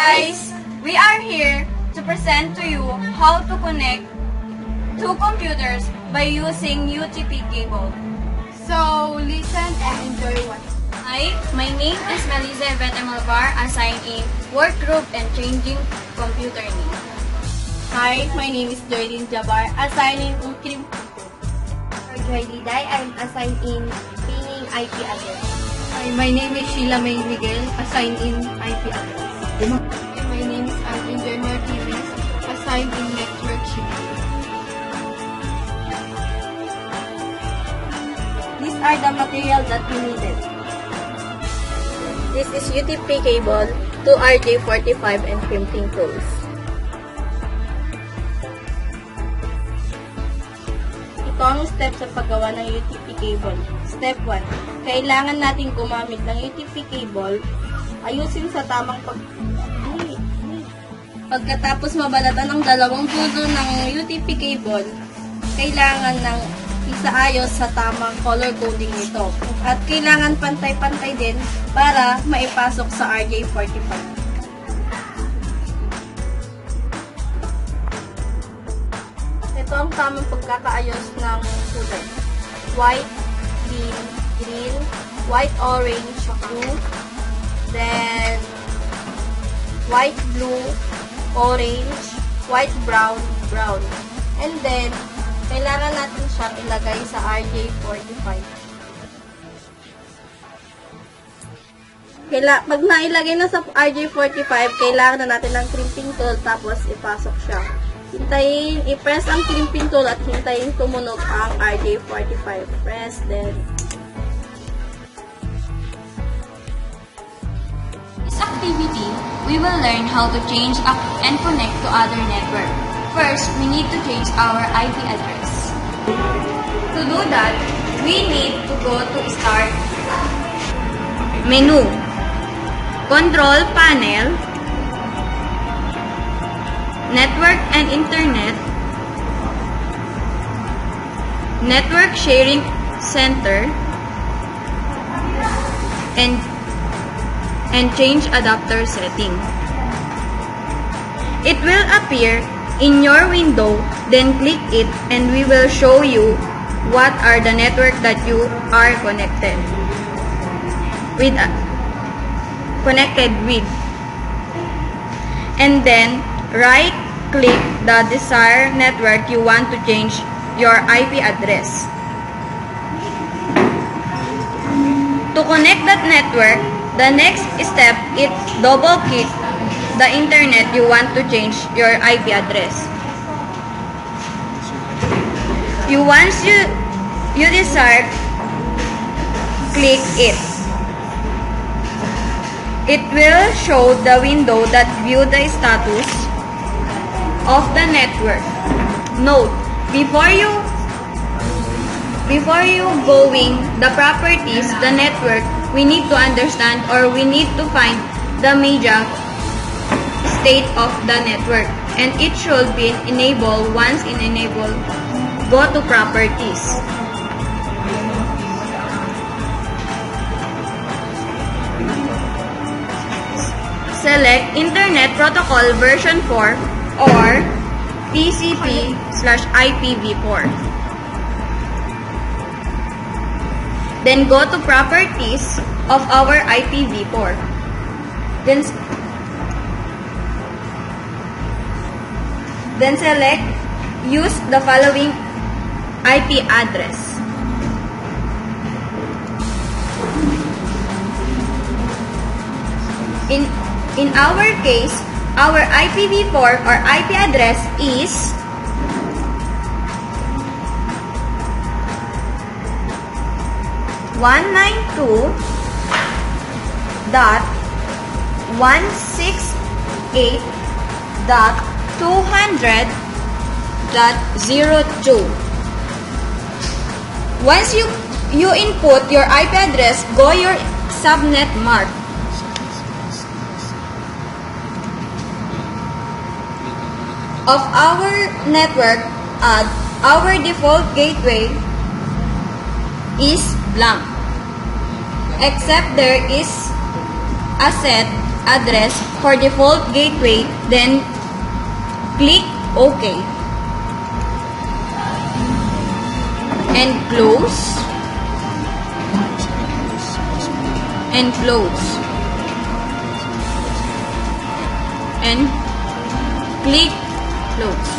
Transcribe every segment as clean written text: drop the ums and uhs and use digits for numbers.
guys! We are here to present to you how to connect two computers by using UTP cable. So, listen and enjoy what. Hi, my name is Melissa Iveta Malvar, assigned in work group and changing computer name. Hi, my name is Joylyn Jabar, assigned in Ukrim. Joy Liday, I'm assigned in pinging IP address. Hi, my name is Sheila May Miguel, assigned in IP address. My name is Alvin Joy Martinez, assigned in network shipping. These are the material that we needed. This is UTP cable, 2 RJ45 and crimping tools. Ito ang step sa paggawa ng UTP cable. Step 1. Kailangan natin gumamit ng UTP cable. Ayusin sa tamang Pagkatapos mabalatan ang dalawang dulo ng UTP cable, kailangan ng isaayos sa tamang color coding nito. At kailangan pantay-pantay din para maipasok sa RJ45. Ito ang tamang pagkakaayos ng kulay. White, green, white, orange, blue, then white, blue, orange, white, brown. And then, kailangan natin siyang ilagay sa RJ45. Pag nailagay na sa RJ45, kailangan na natin ng crimping tool tapos ipasok siya. I-press ang crimping tool at hintayin tumunog ang RJ45. Press, then This activity, we will learn how to change and connect to other network. First, we need to change our IP address. To do that, we need to go to Start, Menu, Control Panel, Network and Internet, Network Sharing Center, and change adapter setting. It will appear in your window, then click it and we will show you what are the network that you are connected with. And then right click the desired network you want to change your IP address. To connect that network, the next step is double click the internet you want to change your IP address. Once you decide, click it. It will show the window that view the status of the network. Note, before you going the properties, the network, we need to understand or we need to find the media state of the network, and it should be enabled. Once in enable, go to properties. Select Internet Protocol version 4 or TCP/IPv4. Then go to properties of our IPv4. Then select use the following IP address. In our case, our IPv4 or IP address is 192.168.200.02. Once you input your IP address, go your subnet mark. Of our network, our default gateway is blank, except there is a set address for default gateway, then click OK. And close. And close. And click close.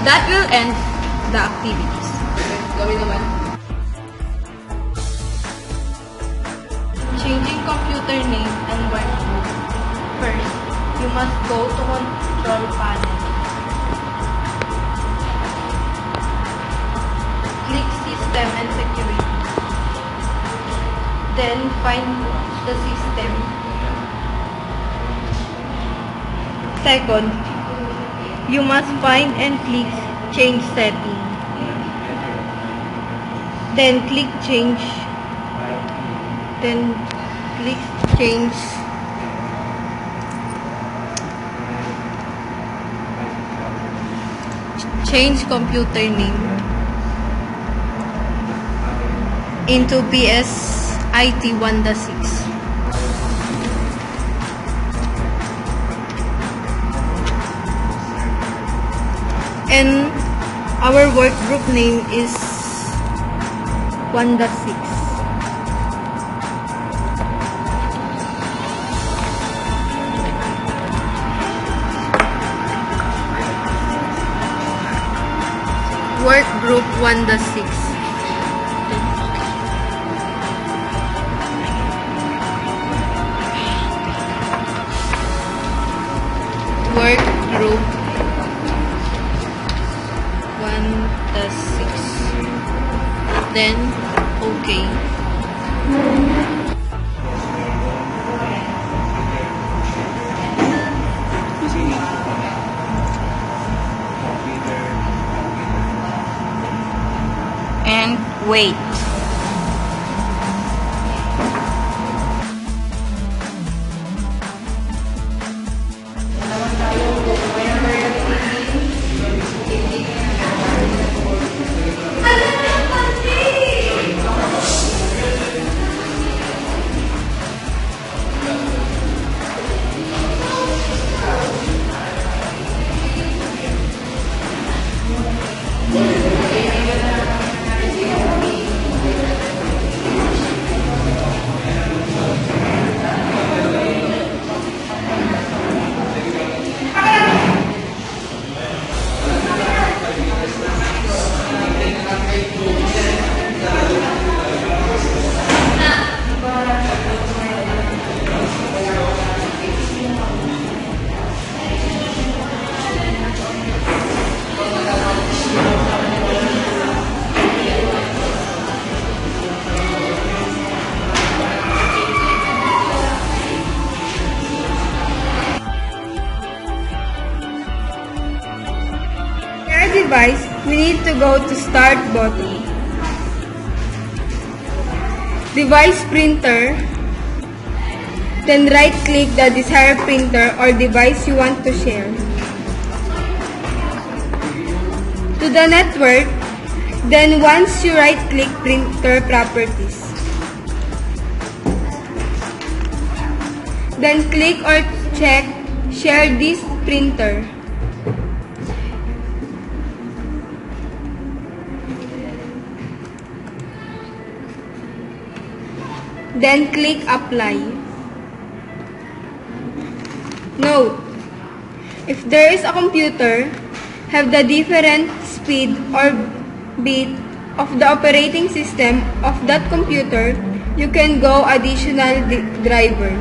That will end the activities. Changing computer name and workflow. First, you must go to Control Panel. Click System and Security. Then find the system. Second, you must find and click Change Setting. Then click Change. Then click Change. Change computer name into PSIT 1.6. And our work group name is 1.6. Work group 1.6. Work group 1.6. Then, okay. And wait. Device, we need to go to Start button. Device printer. Then right-click the desired printer or device you want to share. To the network, then once you right-click Printer Properties. Then click or check Share this printer. Then click Apply. Note, if there is a computer have the different speed or bit of the operating system of that computer, you can go additional driver.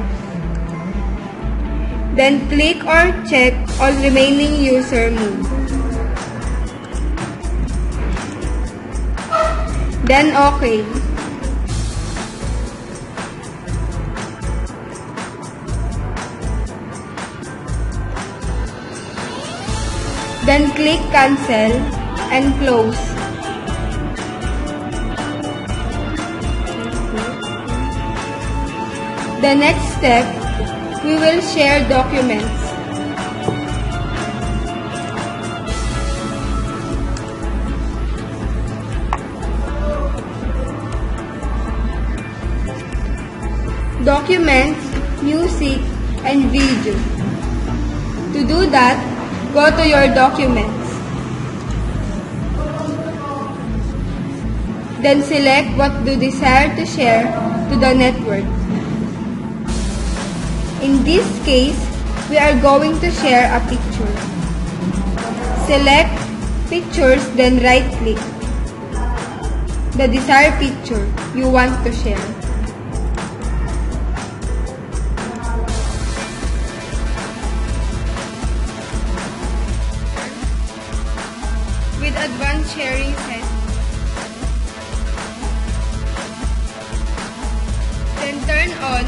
Then click or check all remaining user mode. Then OK. Then click Cancel and Close. The next step, we will share documents. documents, music, and video. To do that, go to your documents. Then select what you desire to share to the network. In this case, we are going to share a picture. Select Pictures, then right-click the desired picture you want to share. With advanced sharing set, then turn on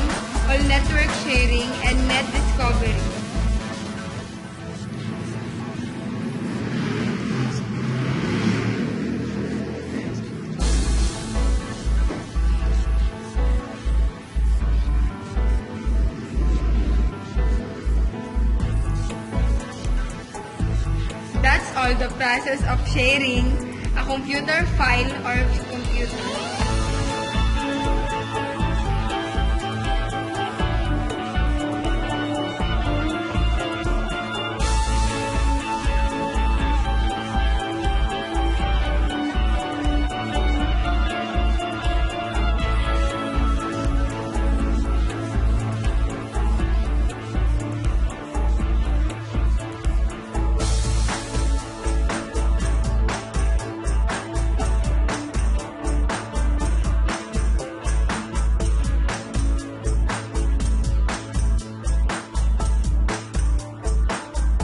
all network sharing and net discovery. That's all the process of sharing a computer file or computer.